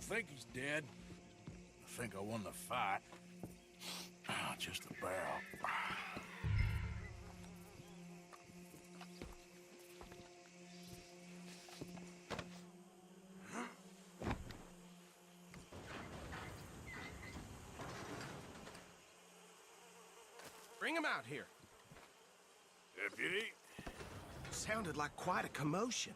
think he's dead. I think I won the fight. Just about. Bring him out here. Deputy? Sounded like quite a commotion.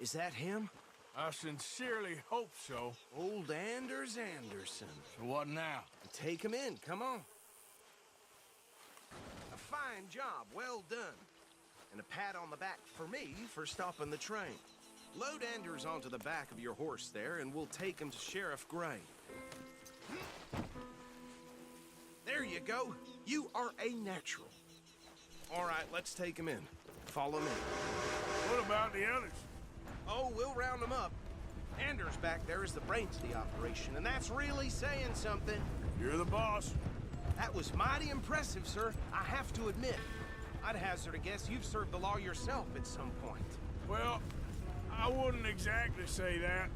Is that him? I sincerely hope so. Old Anders Anderson. So what now? Take him in, come on. A fine job, well done. And a pat on the back for me for stopping the train. Load Anders onto the back of your horse there, and we'll take him to Sheriff Gray. There you go. You are a natural. All right, let's take him in. Follow me. What about the others? Oh, we'll round them up. Anders back there is the brains of the operation, and that's really saying something. You're the boss. That was mighty impressive, sir. I have to admit. I'd hazard a guess you've served the law yourself at some point. Well, I wouldn't exactly say that.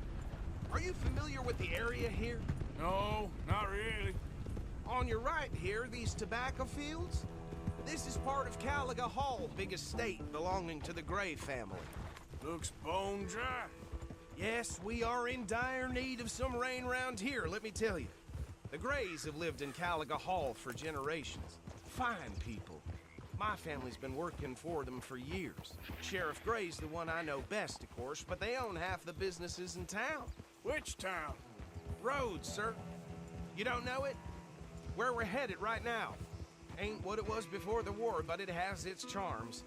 Are you familiar with the area here? No, not really. On your right here, these tobacco fields? This is part of Caliga Hall, big estate belonging to the Gray family. Looks bone dry. Yes, we are in dire need of some rain round here, let me tell you. The Grays have lived in Caliga Hall for generations. Fine people. My family's been working for them for years. Sheriff Gray's the one I know best, of course, but they own half the businesses in town. Which town? Rhodes, sir. You don't know it? Where we're headed right now. Ain't what it was before the war, but it has its charms.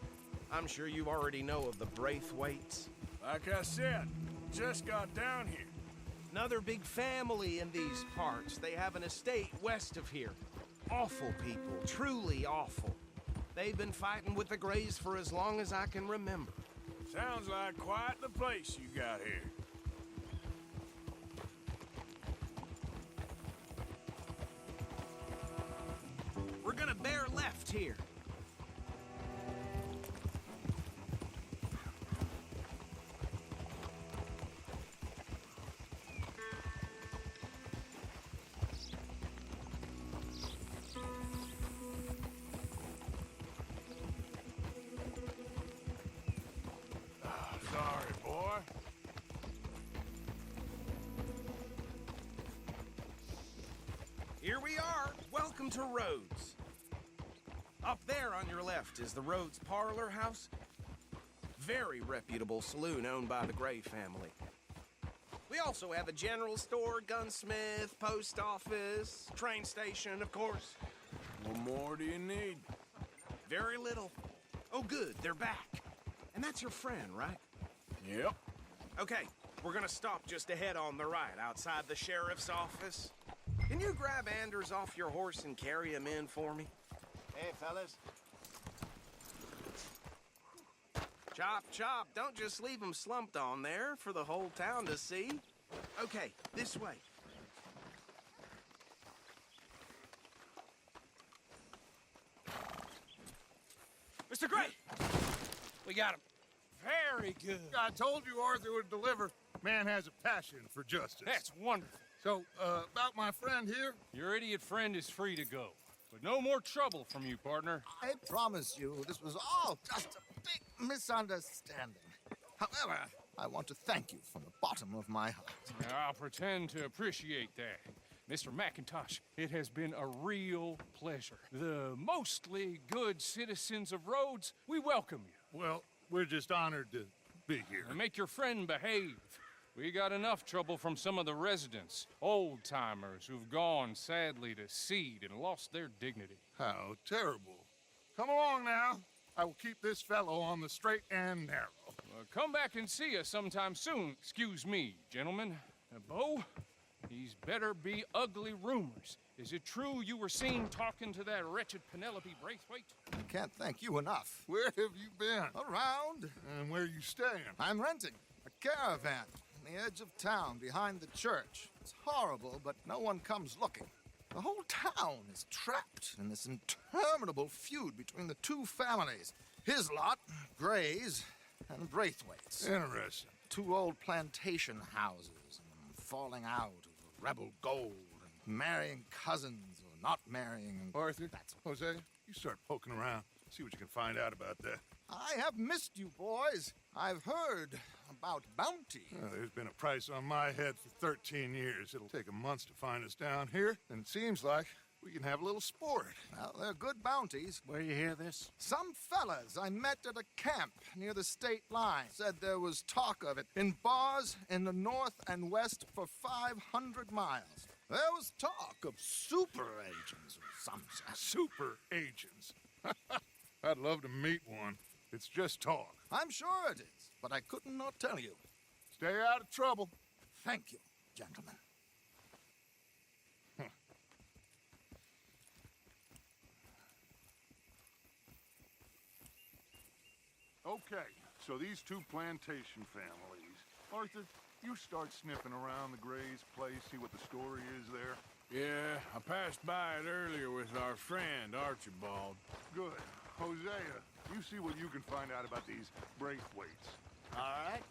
I'm sure you already know of the Braithwaites. Like I said, just got down here. Another big family in these parts. They have an estate west of here. Awful people, truly awful. They've been fighting with the Grays for as long as I can remember. Sounds like quite the place you got here. We're gonna bear left here. Sorry, boy. Here we are. Welcome to Rhodes. Up there on your left is the Rhodes Parlor House. Very reputable saloon owned by the Gray family. We also have a general store, gunsmith, post office, train station, of course. What more do you need? Very little. Oh, good, they're back. And that's your friend, right? Yep. Okay, we're gonna stop just ahead on the right, outside the sheriff's office. Can you grab Anders off your horse and carry him in for me? Hey, fellas. Chop, chop. Don't just leave him slumped on there for the whole town to see. Okay, this way. Mr. Gray! We got him. Very good. I told you Arthur would deliver. Man has a passion for justice. That's wonderful. So, about my friend here? Your idiot friend is free to go. But no more trouble from you, partner. I promise you, this was all just a big misunderstanding. However, I want to thank you from the bottom of my heart. I'll pretend to appreciate that. Mr. McIntosh, it has been a real pleasure. The mostly good citizens of Rhodes, we welcome you. Well, we're just honored to be here. And make your friend behave. We got enough trouble from some of the residents, old-timers who've gone, sadly, to seed and lost their dignity. How terrible. Come along now. I will keep this fellow on the straight and narrow. Come back and see us sometime soon. Excuse me, gentlemen. Bo, these better be ugly rumors. Is it true you were seen talking to that wretched Penelope Braithwaite? I can't thank you enough. Where have you been? Around. And where you staying? I'm renting a caravan on the edge of town behind the church. It's horrible, but no one comes looking. The whole town is trapped in this interminable feud between the two families. His lot, Grays, and Braithwaite's. Interesting. Two old plantation houses, falling out over rebel gold and marrying cousins or not marrying. And Arthur, that's Hosea, you start poking around. See what you can find out about that. I have missed you, boys. I've heard about bounty. There's been a price on my head for 13 years. It'll take a month to find us down here, and it seems like we can have a little sport. Well, they're good bounties. Where you hear this? Some fellas I met at a camp near the state line said there was talk of it in bars in the north and west for 500 miles. There was talk of super agents or some such. Super agents. I'd love to meet one. It's just talk. I'm sure it is, but I couldn't not tell you. Stay out of trouble. Thank you, gentlemen. Okay, so these two plantation families. Arthur, you start sniffing around the Gray's place, see what the story is there. Yeah, I passed by it earlier with our friend, Archibald. Good. Hosea, you see what you can find out about these Braithwaites. All right.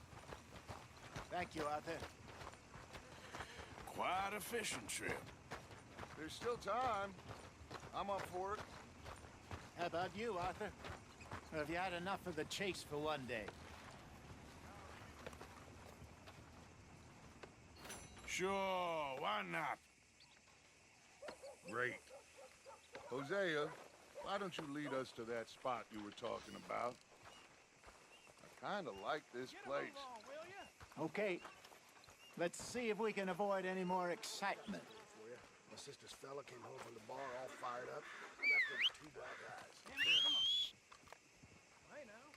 Thank you, Arthur. Quite a fishing trip. There's still time. I'm up for it. How about you, Arthur? Or have you had enough of the chase for one day? Sure, why not? Great. Hosea, why don't you lead us to that spot you were talking about? I kind of like this place. Okay. Let's see if we can avoid any more excitement. My sister's fella came home from the bar all fired up. Left her with two black eyes. Hey now.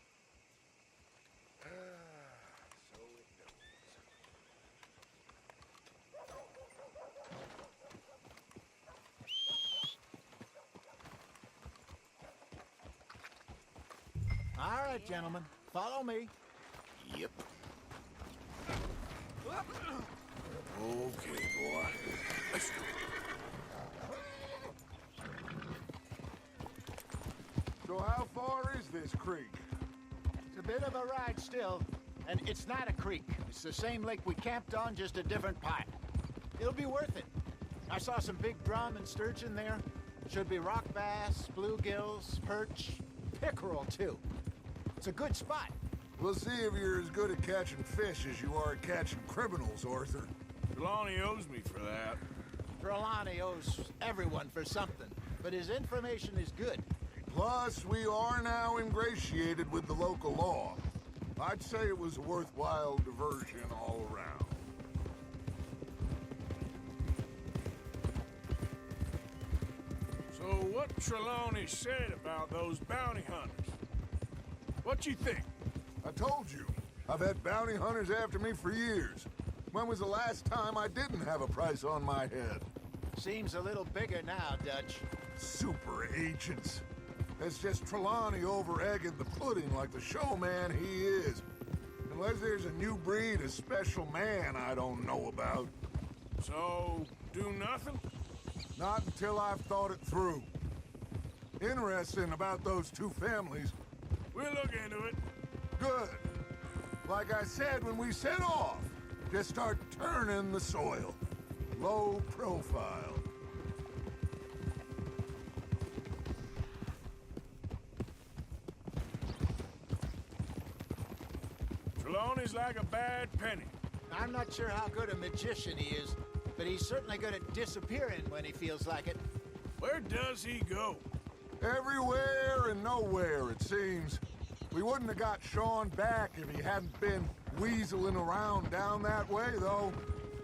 So it goes. All right, gentlemen. Follow me. Yep. Okay, boy. Let's go. So how far is this creek? It's a bit of a ride still, and it's not a creek. It's the same lake we camped on, just a different part. It'll be worth it. I saw some big drum and sturgeon there. Should be rock bass, bluegills, perch, pickerel, too. It's a good spot. We'll see if you're as good at catching fish as you are at catching criminals, Arthur. Trelawney owes me for that. Trelawney owes everyone for something, but his information is good. Plus, we are now ingratiated with the local law. I'd say it was a worthwhile diversion all around. So what Trelawney said about those bounty hunters? What you think? I told you, I've had bounty hunters after me for years. When was the last time I didn't have a price on my head? Seems a little bigger now, Dutch. Super agents. It's just Trelawney over-egging the pudding like the showman he is. Unless there's a new breed of special man I don't know about. So, do nothing? Not until I've thought it through. Interesting about those two families. We'll look into it. Good. Like I said when we set off, just start turning the soil. Low profile. Trelawney's like a bad penny. I'm not sure how good a magician he is, but he's certainly good at disappearing when he feels like it. Where does he go? Everywhere and nowhere, it seems. We wouldn't have got Sean back if he hadn't been weaseling around down that way, though.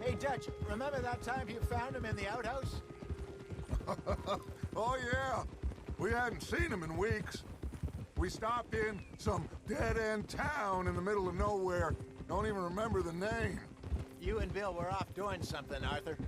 Hey, Dutch, remember that time you found him in the outhouse? Oh, yeah. We hadn't seen him in weeks. We stopped in some dead-end town in the middle of nowhere. Don't even remember the name. You and Bill were off doing something, Arthur.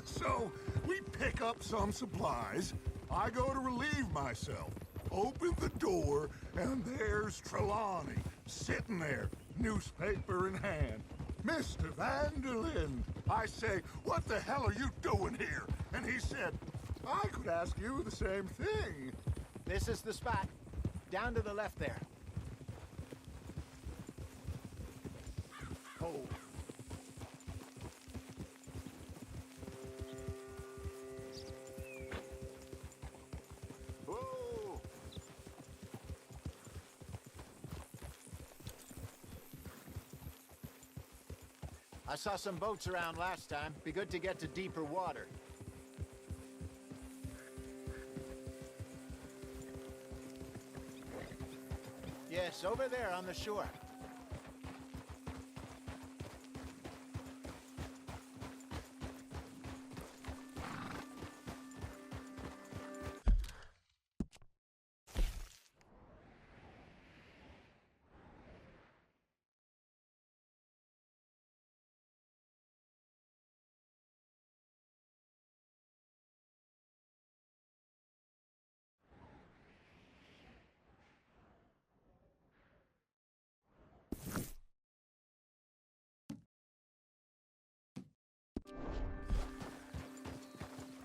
So, we pick up some supplies. I go to relieve myself. Open the door, and there's Trelawney, sitting there, newspaper in hand. Mr. Van der Linde. I say, what the hell are you doing here? And he said, I could ask you the same thing. This is the spot. Down to the left there. Oh. I saw some boats around last time. Be good to get to deeper water. Yes, over there on the shore.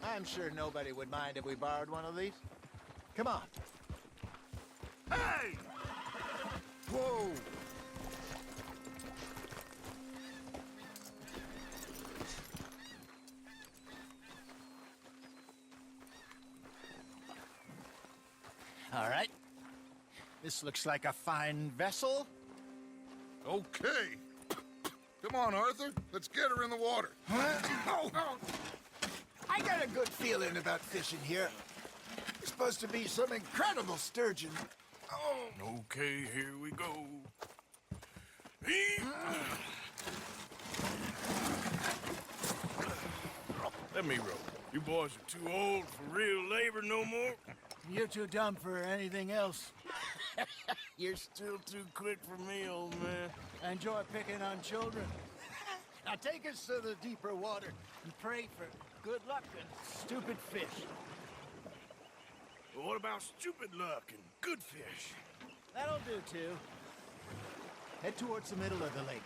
I'm sure nobody would mind if we borrowed one of these. Come on. Hey! Whoa! All right. This looks like a fine vessel. Okay. Come on, Arthur. Let's get her in the water. Oh. I got a good feeling about fishing here. It's supposed to be some incredible sturgeon. Oh. Okay, here we go. Let me row. You boys are too old for real labor no more. You're too dumb for anything else. You're still too quick for me, old man. Enjoy picking on children. Now take us to the deeper water and pray for good luck and stupid fish. Well, what about stupid luck and good fish? That'll do, too. Head towards the middle of the lake.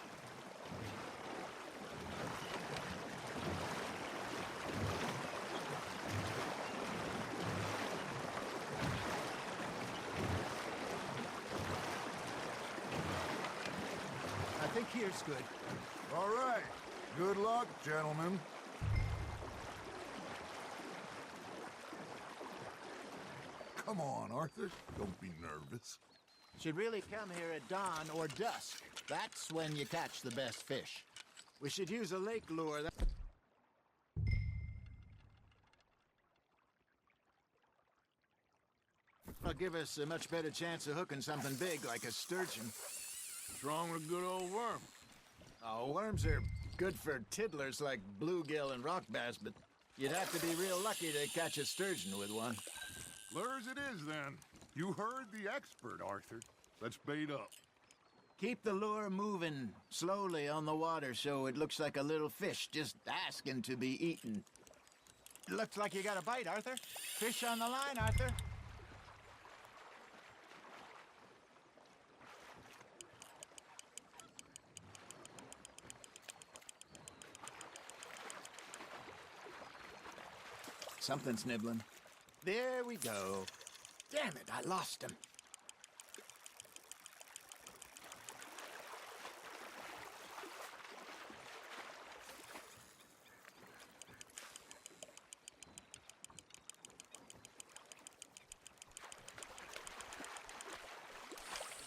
I think here's good. All right. Good luck, gentlemen. Come on, Arthur. Don't be nervous. Should really come here at dawn or dusk. That's when you catch the best fish. We should use a lake lure that... will give us a much better chance of hooking something big like a sturgeon. What's wrong with a good old worm? Oh, worms are good for tiddlers like bluegill and rock bass, but you'd have to be real lucky to catch a sturgeon with one. Lures it is, then. You heard the expert, Arthur. Let's bait up. Keep the lure moving slowly on the water so it looks like a little fish just asking to be eaten. Looks like you got a bite, Arthur. Fish on the line, Arthur. Something's nibbling. There we go. Damn it, I lost him.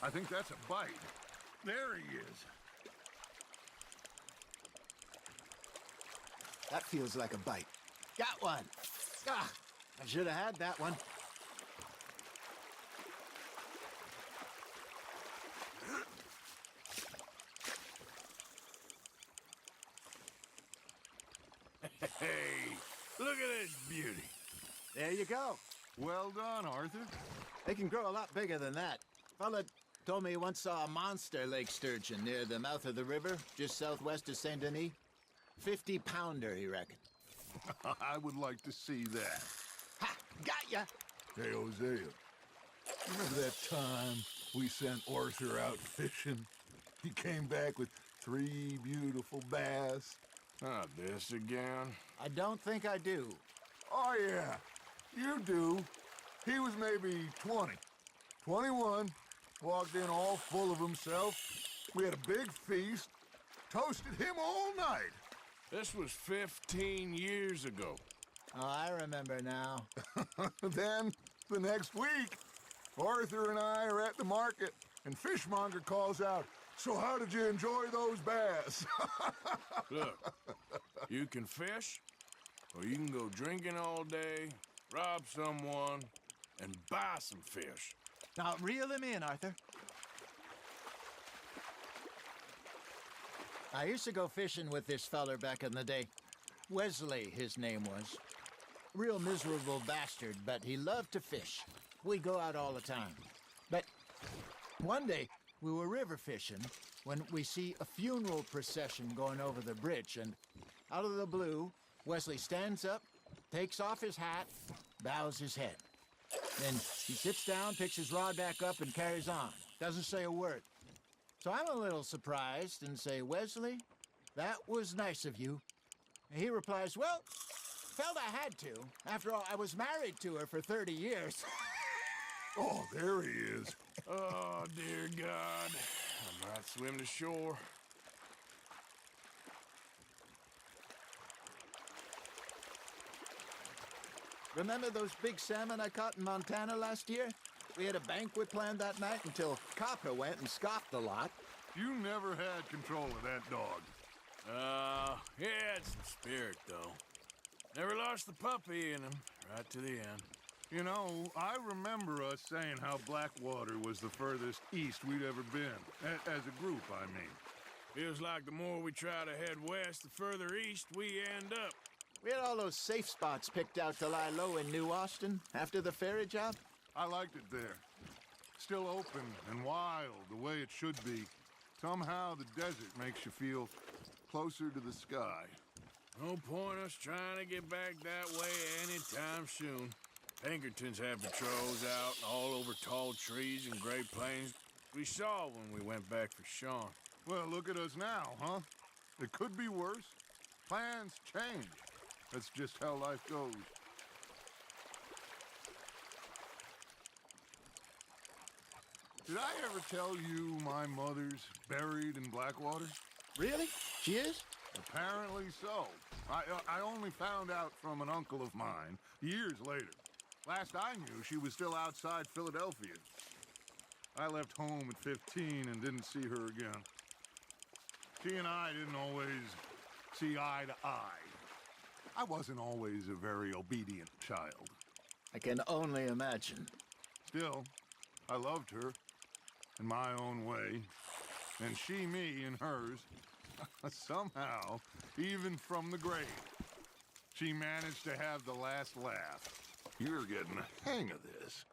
I think that's a bite. There he is. That feels like a bite. Got one. Ah, I should have had that one. Hey, look at this beauty. There you go. Well done, Arthur. They can grow a lot bigger than that. Fella told me he once saw a monster lake sturgeon near the mouth of the river, just southwest of Saint Denis. 50-pounder, he reckoned. I would like to see that. Ha! Got ya! Hey, Hosea. Remember that time we sent Arthur out fishing? He came back with 3 beautiful bass. Not this again. I don't think I do. Oh, yeah. You do. He was maybe 20. 21. Walked in all full of himself. We had a big feast. Toasted him all night. This was 15 years ago. Oh, I remember now. Then, the next week, Arthur and I are at the market, and Fishmonger calls out, So how did you enjoy those bass? Look, you can fish, or you can go drinking all day, rob someone, and buy some fish. Now, reel him in, Arthur. I used to go fishing with this feller back in the day. Wesley, his name was. Real miserable bastard, but he loved to fish. We go out all the time. But one day, we were river fishing when we see a funeral procession going over the bridge, and out of the blue, Wesley stands up, takes off his hat, bows his head. Then he sits down, picks his rod back up, and carries on. Doesn't say a word. So I'm a little surprised and say, Wesley, that was nice of you. And he replies, well, felt I had to. After all, I was married to her for 30 years. Oh, there he is. Oh, dear God. I might swim to shore. Remember those big salmon I caught in Montana last year? We had a banquet planned that night until Copper went and scoffed the lot. You never had control of that dog. He had some spirit, though. Never lost the puppy in him, right to the end. You know, I remember us saying how Blackwater was the furthest east we'd ever been. As a group, I mean. Feels like the more we try to head west, the further east we end up. We had all those safe spots picked out to lie low in New Austin after the ferry job. I liked it there. Still open and wild, the way it should be. Somehow the desert makes you feel closer to the sky. No point us trying to get back that way anytime soon. Pinkertons have patrols out all over tall trees and Great Plains. We saw when we went back for Sean. Well, look at us now, huh? It could be worse. Plans change. That's just how life goes. Did I ever tell you my mother's buried in Blackwater? Really? She is? Apparently so. I only found out from an uncle of mine years later. Last I knew, she was still outside Philadelphia. I left home at 15 and didn't see her again. She and I didn't always see eye to eye. I wasn't always a very obedient child. I can only imagine. Still, I loved her in my own way, and she me in hers. Somehow, even from the grave, she managed to have the last laugh. You're getting the hang of this.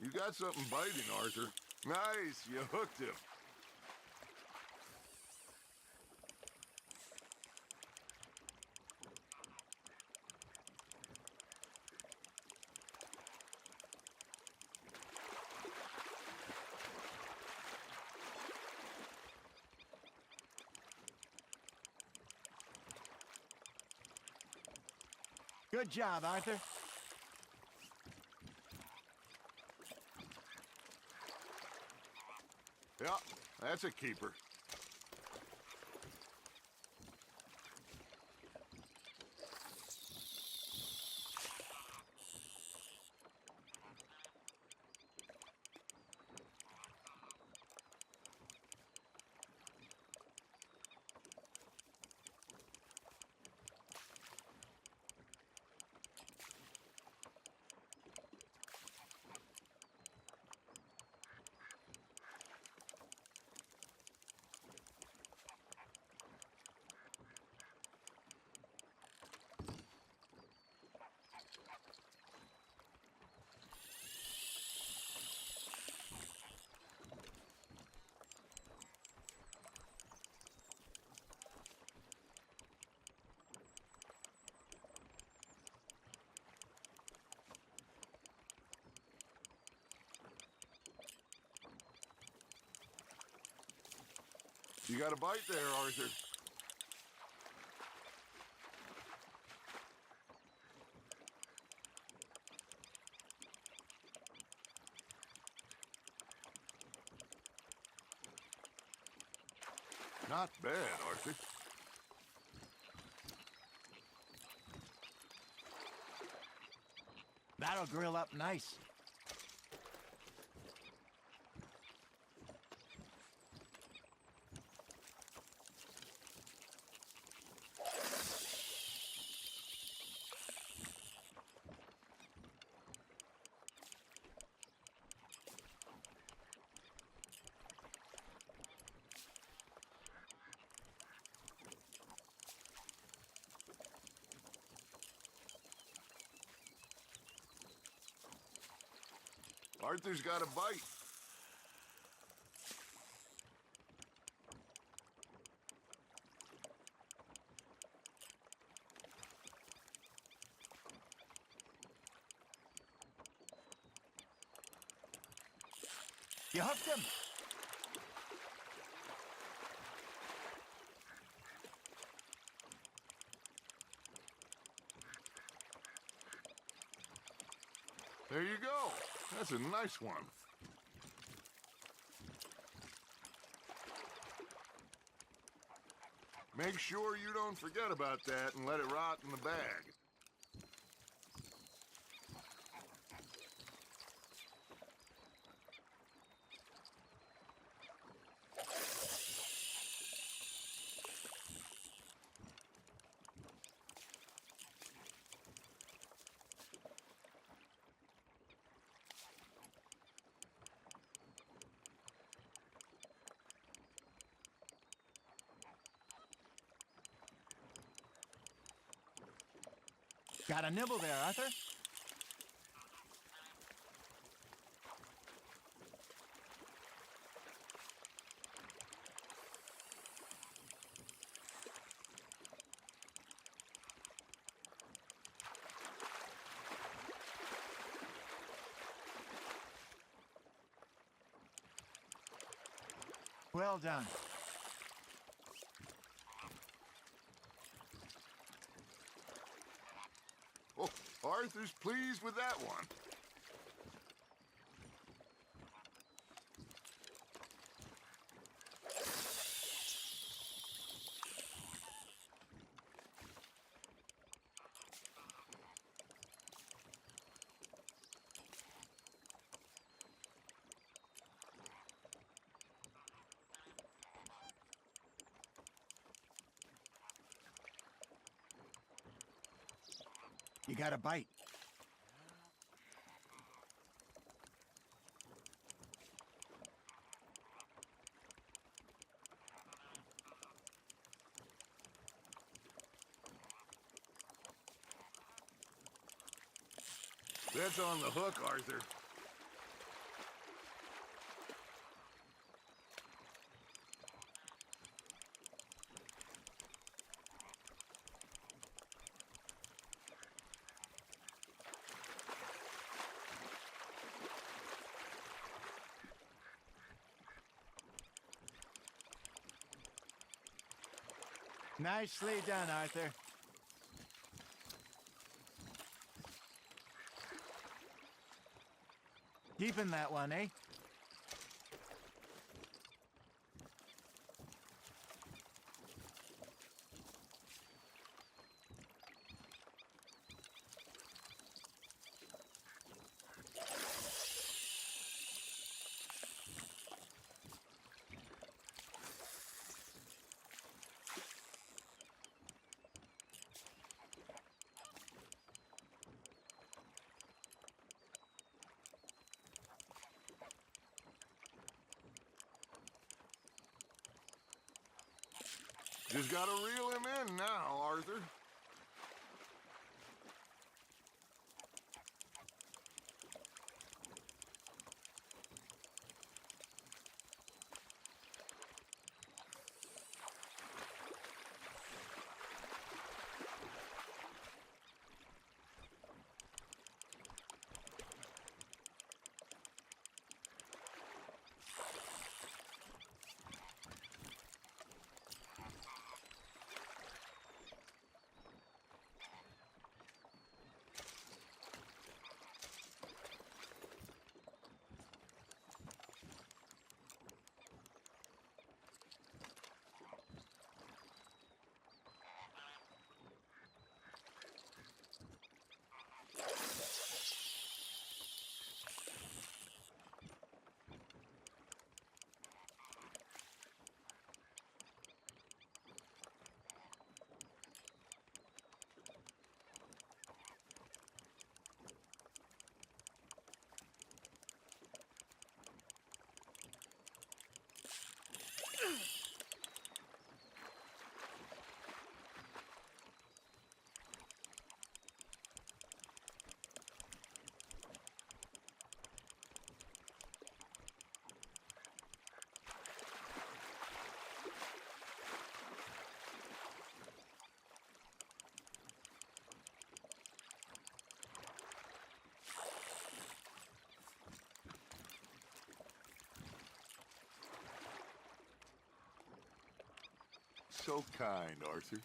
You got something biting, Arthur. Nice, you hooked him. Good job, Arthur. Yeah, that's a keeper. You got a bite there, Arthur. Not bad, Arthur. That'll grill up nice. Arthur's got a bite. You hooked him. There you go. That's a nice one. Make sure you don't forget about that and let it rot in the bag. Got a nibble there, Arthur. Well done. Oh, Arthur's pleased with that one. You got a bite. That's on the hook, Arthur. Nicely done, Arthur. Keeping that one, eh? Just gotta reel him in now, Arthur. So kind, Arthur.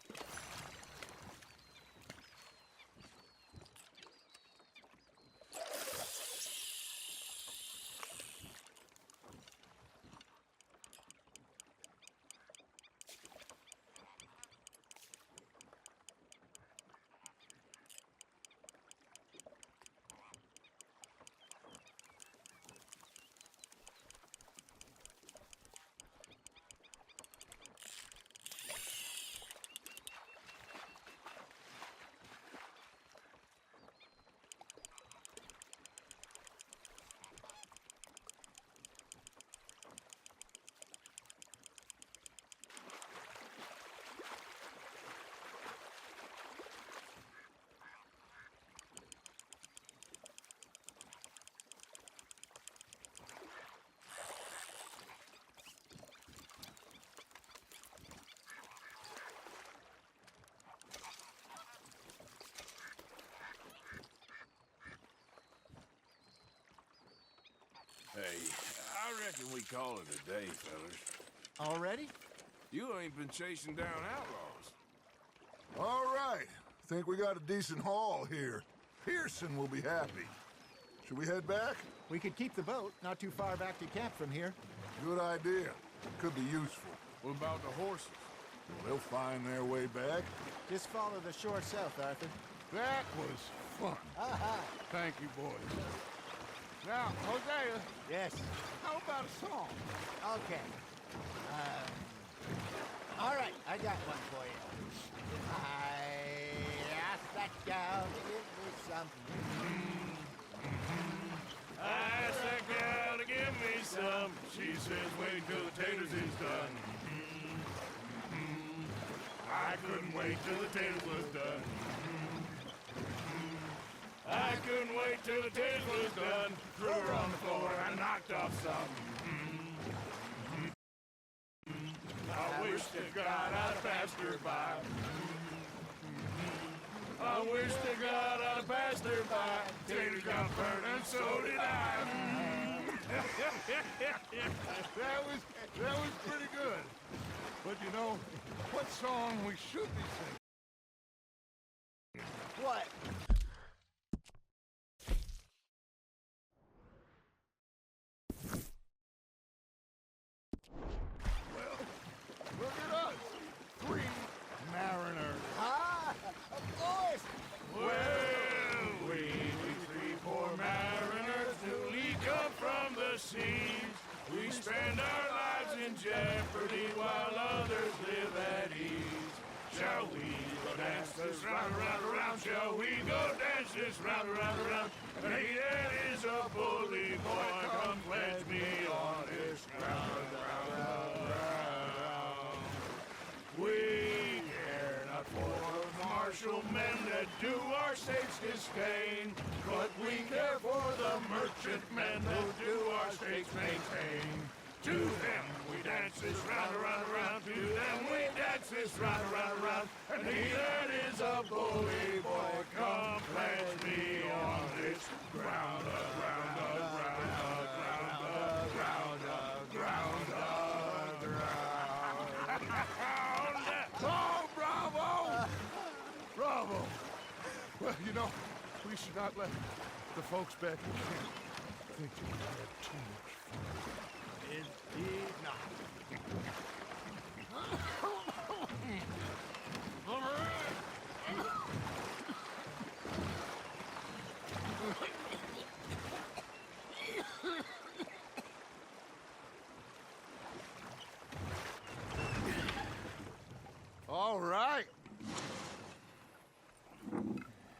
Hey, I reckon we call it a day, fellas. Already? You ain't been chasing down outlaws. All right. Think we got a decent haul here. Pearson will be happy. Should we head back? We could keep the boat not too far back to camp from here. Good idea. Could be useful. What about the horses? They'll find their way back. Just follow the shore south, Arthur. That was fun. Thank you, boys. Now, Hosea, Yes. how about a song? Okay. All right, I got one for you. I asked that gal to give me something. I asked that gal to give me some. She says, wait till the taters is done. I couldn't wait till the taters was done. I couldn't wait till the taters was done. Threw her on the floor and knocked off some. I wish to God I'd passed her by. I wish to God I'd passed her by. Taters got burned and so did I. That was pretty good. But you know, what song we should be singing? What? Well, look at us. 3 mariners. Ah, of course. Well, we three poor mariners newly come from the seas. We spend our lives in jeopardy while others live at ease. Shall we go dance this round, around, around? Shall we go dance this round, around, around? Hey, that is a bully boy. Come pledge me on his ground, round, round. We care not for martial men that do our states disdain, but we care for the merchantmen who do our states maintain. To them we dance this round, around, around. To them we dance this round, around, around. And he that is a bully boy, come pledge me on this ground, ground, ground, ground, ground, ground, ground. Oh, bravo! Bravo! Well, you know, we should not let the folks back in camp think that we had too much fun. Indeed not. All right.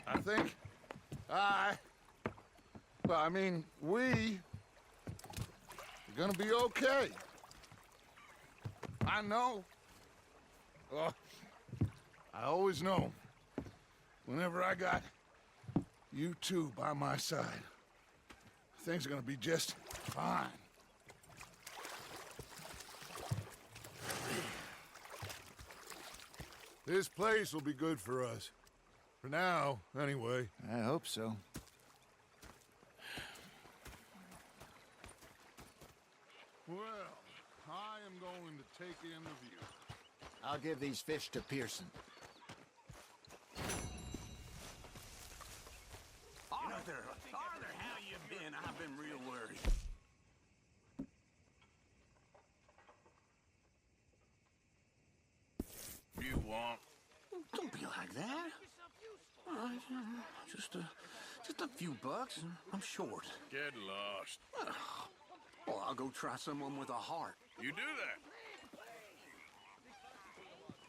I think we are gonna be okay. I know. Oh, I always know. Whenever I got you two by my side, things are gonna be just fine. This place will be good for us. For now, anyway. I hope so. Well, I am going to take in the view. I'll give these fish to Pearson. Arthur, how you been? I've been real worried. You want? Don't be like that. All right, just a few bucks, and I'm short. Get lost. Well, I'll go try someone with a heart. You do that.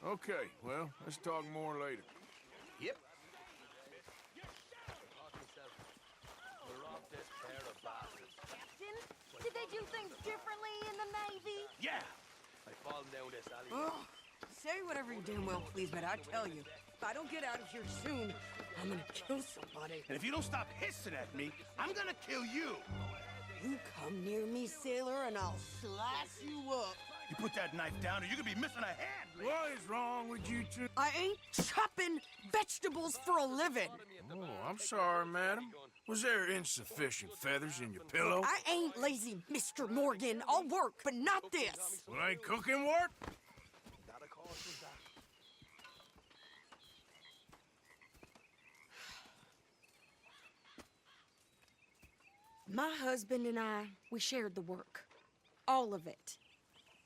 Okay, well, let's talk more later. Yep. Captain, did they do things differently in the Navy? Yeah. They fall down this alley. Oh, say whatever you damn well please, but I tell you, if I don't get out of here soon, I'm gonna kill somebody. And if you don't stop hissing at me, I'm gonna kill you. You come near me, sailor, and I'll slice you up. You put that knife down or you're gonna be missing a hand. What is wrong with you two? I ain't chopping vegetables for a living. Oh, I'm sorry, madam. Was there insufficient feathers in your pillow? I ain't lazy, Mr. Morgan. I'll work, but not this. Well, ain't cooking work? My husband and I, we shared the work. All of it.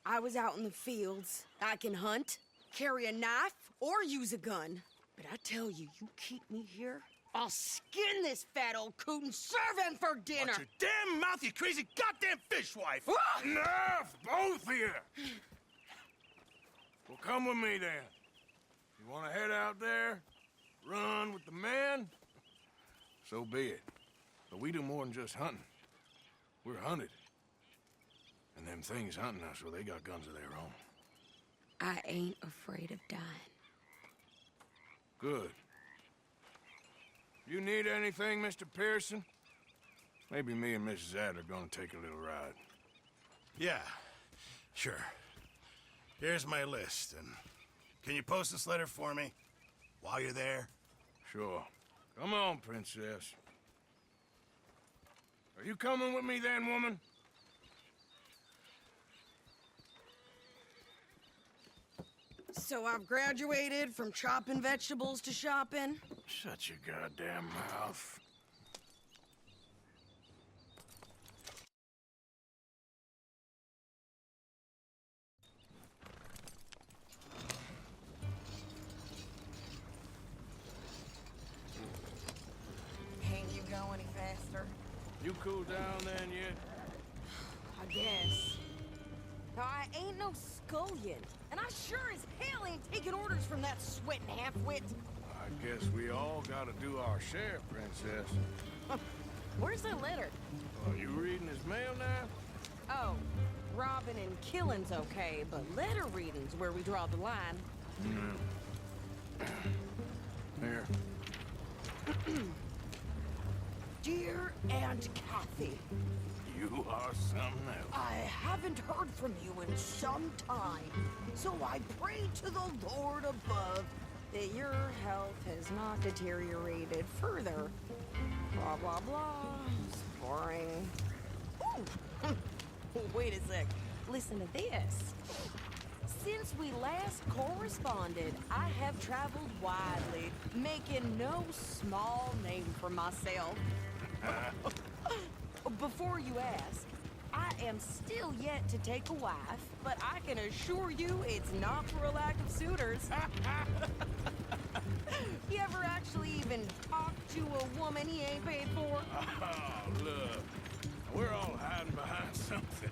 I was out in the fields. I can hunt, carry a knife, or use a gun. But I tell you, you keep me here, I'll skin this fat old coot and serve him for dinner. Watch your damn mouth, you crazy goddamn fishwife! Enough, both of you! Well, come with me then. You want to head out there, run with the men? So be it. But we do more than just hunting. We're hunted. And them things hunting us, well, they got guns of their own. I ain't afraid of dying. Good. You need anything, Mr. Pearson? Maybe me and Mrs. Adler are gonna take a little ride. Yeah, sure. Here's my list, and can you post this letter for me while you're there? Sure. Come on, princess. Are you coming with me then, woman? So I've graduated from chopping vegetables to shopping. Shut your goddamn mouth. Can't you go any faster? You cool down then yet? I guess. Now, I ain't no scullion, and I sure as hell ain't taking orders from that sweating half-wit. I guess we all gotta do our share, princess. Where's that letter? Are you reading his mail now? Oh, robbing and killing's okay, but letter reading's where we draw the line. Here. Dear Aunt Kathy, You are something else. I haven't heard from you in some time, so I pray to the Lord above that your health has not deteriorated further. Blah, blah, blah. It's boring. Ooh. Wait a sec. Listen to this. Since we last corresponded, I have traveled widely, making no small name for myself. Before you ask, I am still yet to take a wife, but I can assure you it's not for a lack of suitors. You ever actually even talk to a woman he ain't paid for? Oh, look. We're all hiding behind something.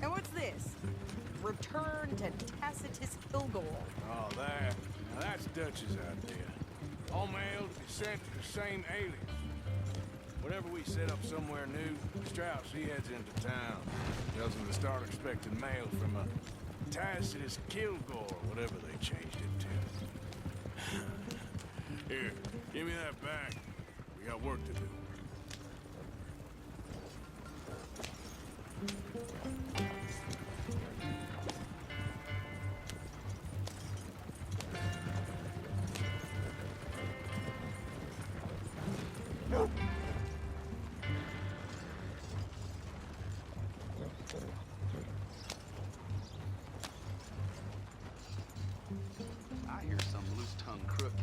And what's this? Return to Tacitus Kilgore. Oh, that. Now that's Dutch's idea. All mail to be sent to the same alias. Whenever we set up somewhere new, Strauss, he heads into town. Tells him to start expecting mail from a Tacitus Kilgore, whatever they changed it to. Here, give me that back. We got work to do.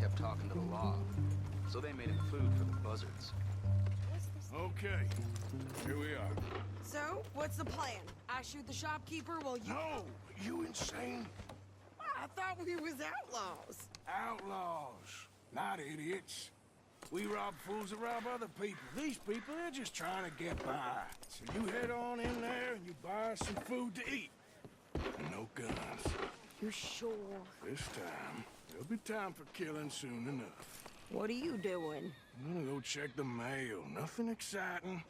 kept talking to the law. So they made him food for the buzzards. Okay, here we are. So, what's the plan? I shoot the shopkeeper while you... No! You insane? I thought we was outlaws. Outlaws, not idiots. We rob fools that rob other people. These people, they're just trying to get by. So you head on in there and you buy us some food to eat. And no guns. You're sure? This time, there'll be time for killing soon enough. What are you doing? I'm gonna go check the mail. Nothing exciting.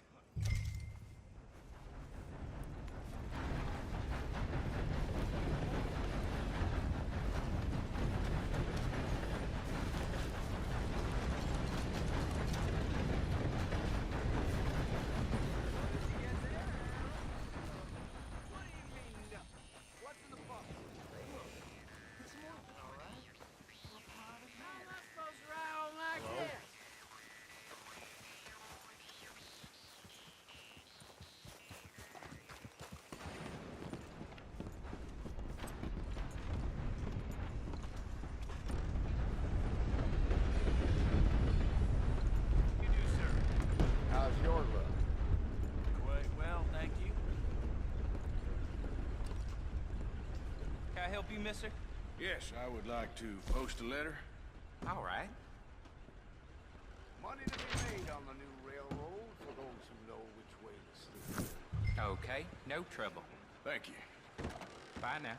How's your luck? Quite well, thank you. Can I help you, mister? Yes, I would like to post a letter. All right. Money to be made on the new railroad for those who know which way to steer. Okay, no trouble. Thank you. Bye now.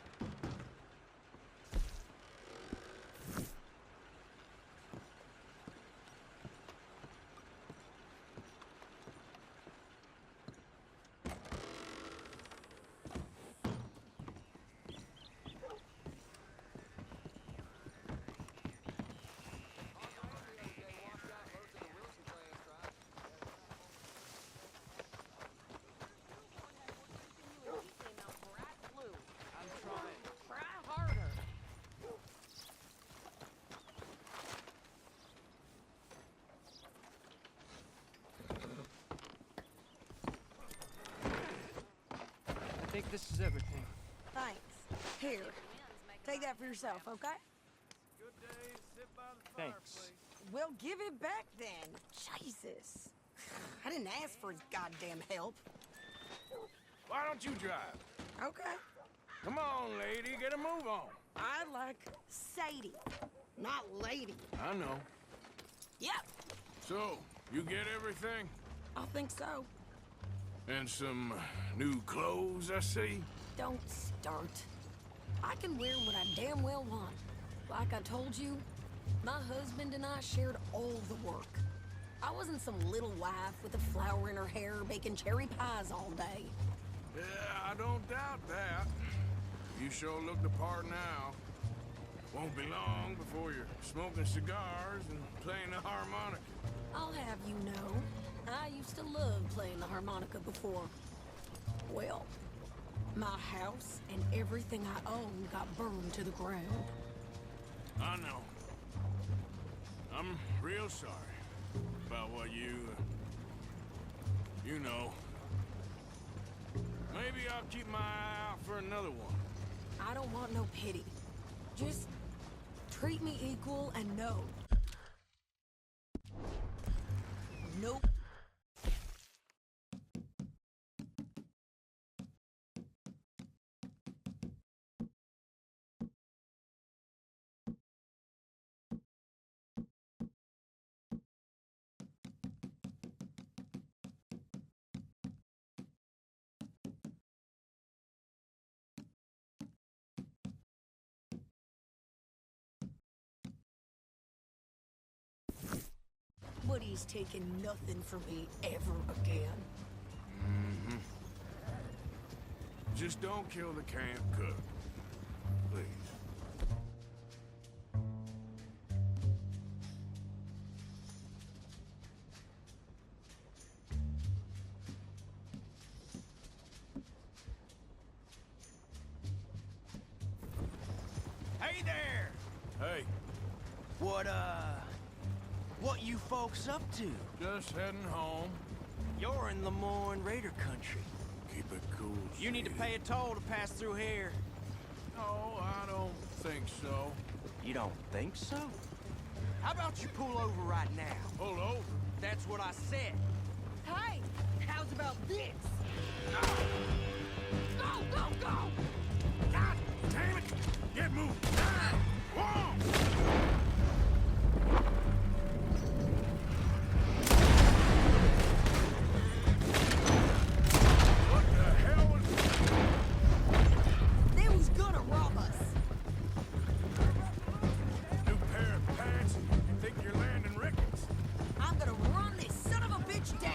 I think this is everything. Thanks. Here. Take that for yourself, okay? Thanks. Well, give it back then. Jesus. I didn't ask for his goddamn help. Why don't you drive? Okay. Come on, lady, get a move on. I like Sadie, not lady. I know. Yep. So, you get everything? I think so. And some new clothes, I see? Don't start. I can wear what I damn well want. Like I told you, my husband and I shared all the work. I wasn't some little wife with a flower in her hair baking cherry pies all day. Yeah, I don't doubt that. You sure look the part now. Won't be long before you're smoking cigars and playing the harmonica. I'll have you know, I used to love playing the harmonica before. Well, my house and everything I own got burned to the ground. I know. I'm real sorry about what you know. Maybe I'll keep my eye out for another one. I don't want no pity. Just treat me equal and no. Nope. But he's taking nothing from me ever again. Mm-hmm. Just don't kill the camp cook. Please. Hey there! Hey, What you folks up to? just heading home. You're in Lemoyne Raider country. Keep it cool. You need to sweetie. pay a toll to pass through here. No, I don't think so. You don't think so? How about you pull over right now? Pull over? That's what I said. Hey, how's about this? Go, go, go! God damn it! Get moving! Whoa! What the hell was... They was gonna rob us. New pair of pants? You think you're landing Ricketts? I'm gonna run this son of a bitch down.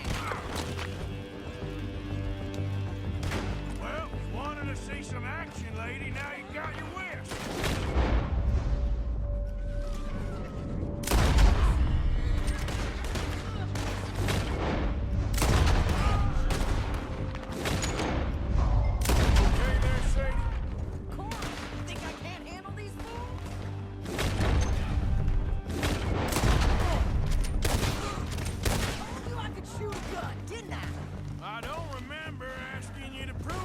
Well, you wanted to see some action, lady. Now you got your wish. Okay there, Sadie? Corn, think I can't handle these fools? Told you I could shoot a gun, didn't I? I don't remember asking you to prove it.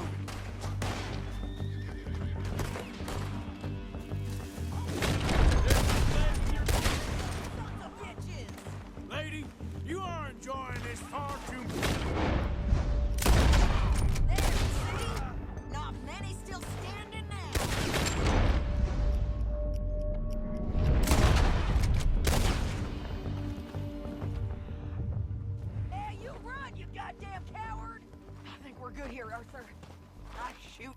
Sons of bitches! Lady, you are enjoying this far too much. There, see? Not many still standing now. Hey, you run, you goddamn coward! I think we're good here, Arthur. Nice shooting.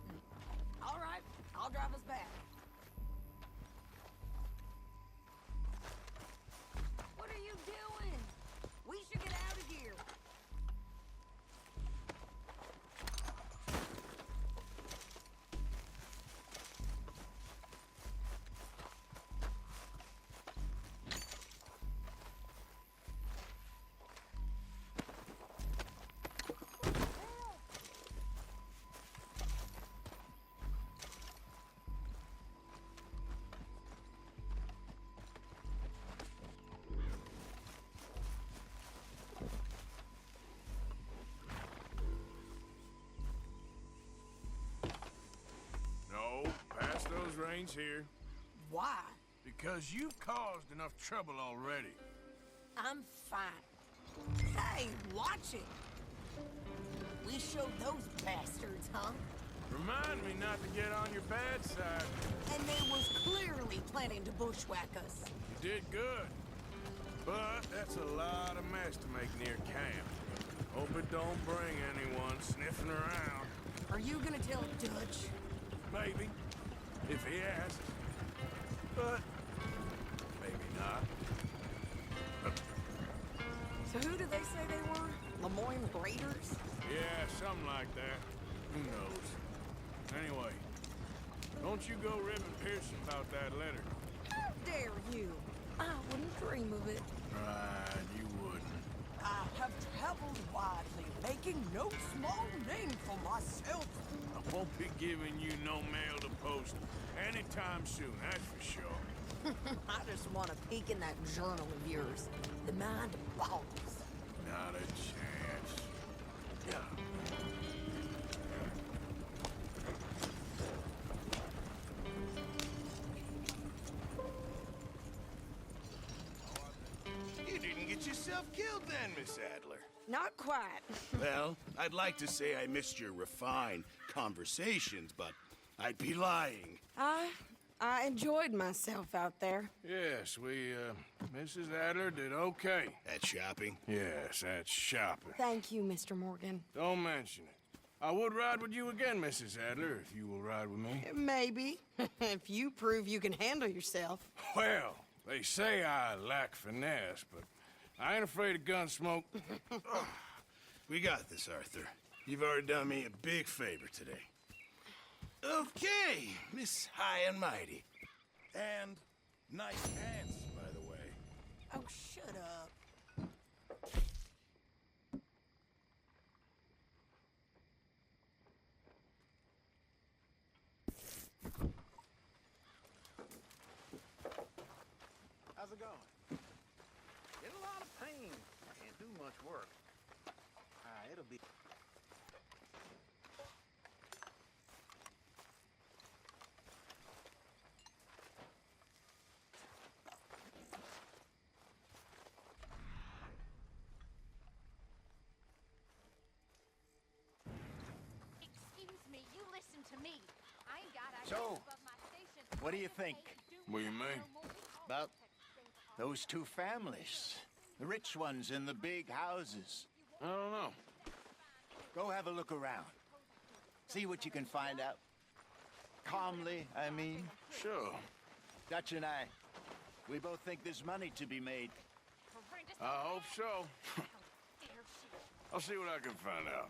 All right, I'll drive us back. What are you doing? We should get out of here. No, pass those reins here. Why? Because you've caused enough trouble already. I'm fine. Hey, watch it. We showed those bastards, huh? Remind me not to get on your bad side. And they was clearly planning to bushwhack us. You did good. But that's a lot of mess to make near camp. Hope it don't bring anyone sniffing around. Are you gonna tell Dutch? Maybe. If he asks. But maybe not. So who did they say they were? Lemoyne Raiders? Yeah, something like that. Who knows? Anyway, don't you go ribbing Pearson about that letter. How dare you? I wouldn't dream of it. Right, you wouldn't. I have traveled widely, making no small name for myself. I won't be giving you no mail to post anytime soon, that's for sure. I just want to peek in that journal of yours. The mind boggles. Not a chance. Yeah. You didn't get yourself killed then, Miss Adler. Not quite. Well, I'd like to say I missed your refined conversations, but I'd be lying. I enjoyed myself out there. Yes, Mrs. Adler did okay. At shopping? Yes, at shopping. Thank you, Mr. Morgan. Don't mention it. I would ride with you again, Mrs. Adler, if you will ride with me. Maybe. If you prove you can handle yourself. Well, they say I lack finesse, but I ain't afraid of gun smoke. We got this, Arthur. You've already done me a big favor today. Okay, Miss High and Mighty. And nice pants, by the way. Oh, shut up. How's it going? In a lot of pain. Can't do much work. It'll be... to me. I ain't got So, ideas above my station. what do you think? What do you mean? About those two families? The rich ones in the big houses. I don't know. Go have a look around. See what you can find out. Calmly, I mean. Sure. Dutch and I, we both think there's money to be made. I hope so. I'll see what I can find out.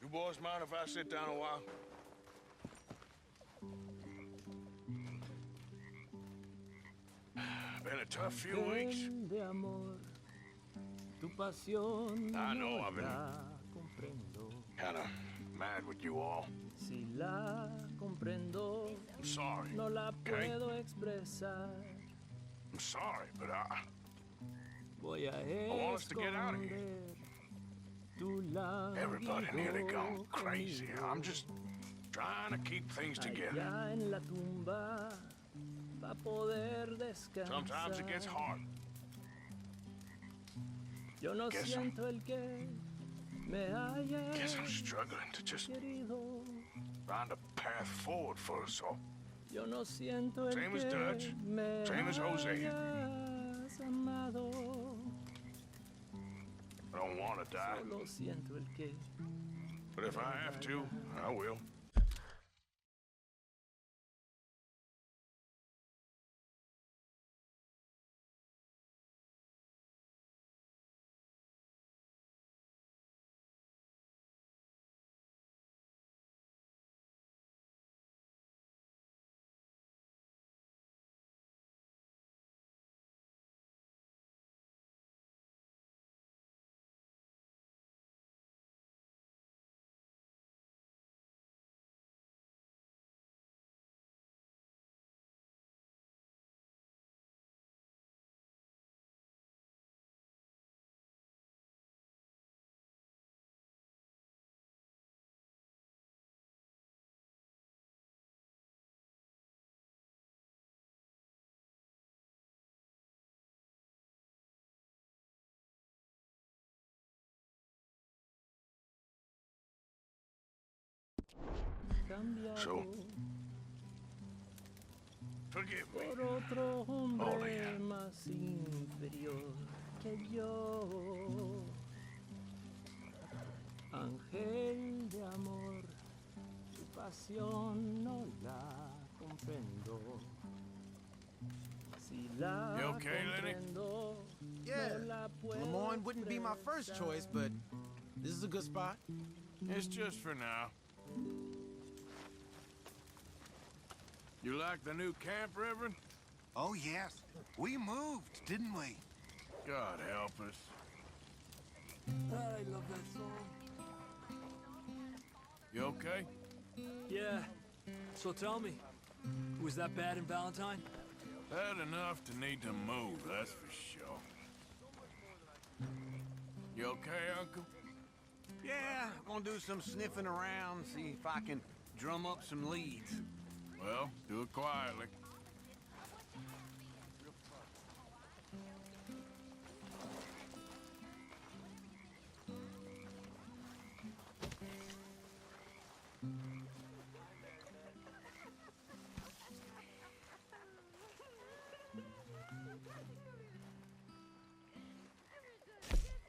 You boys mind if I sit down a while? Been a tough few weeks. De amor, tu pasión I know I've been la comprendo. kind of mad with you all. Si la comprendo, I'm sorry. no la okay? puedo expresar. I'm sorry, but Voy a want us to get out of here. esconder tu lábigo Everybody nearly gone crazy. I'm just trying to keep things together. allá en la tumba pa poder descansar. Sometimes it gets hard. Yo no Guess siento el que me haya Guess I'm struggling to just querido. find a path forward for us all. Yo no siento el Same as que Dutch, me same as Jose. hayas amado. I don't want to die, Solo siento el que but if I have to, I will. So, forgive me. por otro hombre All of you. más inferior que yo. Ángel de amor, tu pasión no la comprendo. Si la You okay, Lenny? comprendo, Yeah, no la puedo Lemoyne wouldn't be my first choice, but this is a good spot. It's just for now. You like the new camp, Reverend? Oh, yes. We moved, didn't we? God help us. I love that song. You okay? Yeah. So tell me, was that bad in Valentine? Bad enough to need to move, that's for sure. You okay, Uncle? Yeah, gonna do some sniffing around, see if I can drum up some leads. Well, do it quietly.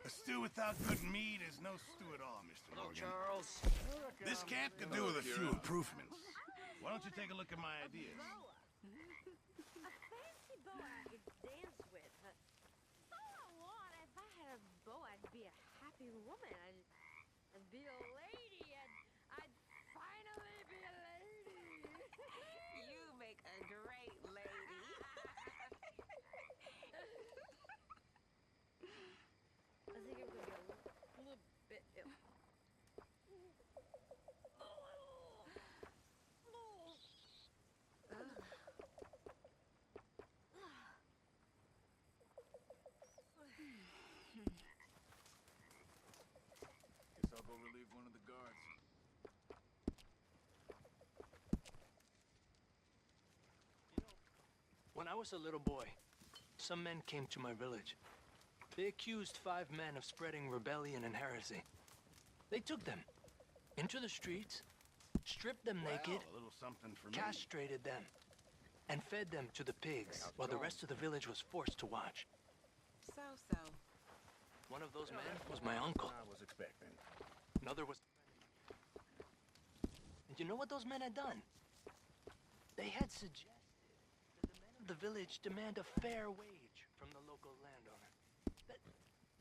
A stew without good meat is no stew at all, Mr. Morgan. Charles. This camp could do with a few improvements. Why don't you take a look at my ideas? A fancy bow I could dance with. That's all I want. If I had a bow, I'd be a happy woman. I'd be a lady. I'd finally be a lady. You make a great lady. I think I'm gonna be a little bit ill. When I was a little boy, some men came to my village. They accused 5 men of spreading rebellion and heresy. They took them into the streets, stripped them naked, a little something for me. castrated them, and fed them to the pigs, while the rest of the village was forced to watch. So. One of those men was my uncle. I was expecting. Another was... And you know what those men had done? They had suggested that the men of the village demand a fair wage from the local landowner.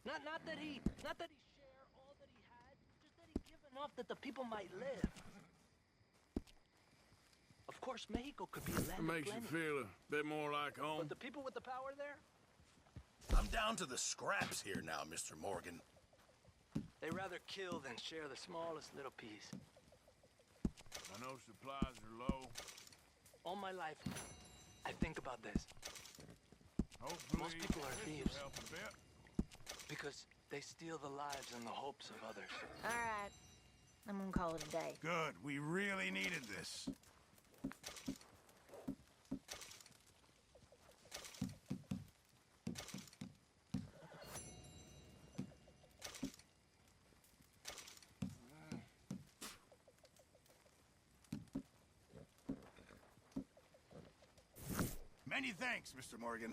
Not that he share all that he had, just that he give enough that the people might live. Of course, Mexico could be a land It makes you of plenty, feel a bit more like home. but the people with the power there, I'm down to the scraps here now, Mr. Morgan. they rather kill than share the smallest little piece. I know supplies are low. All my life, I think about this. Hopefully, Most people are this will thieves. help a bit. Because they steal the lives and the hopes of others. All right. I'm gonna call it a day. Good. We really needed this. Many thanks, Mr. Morgan.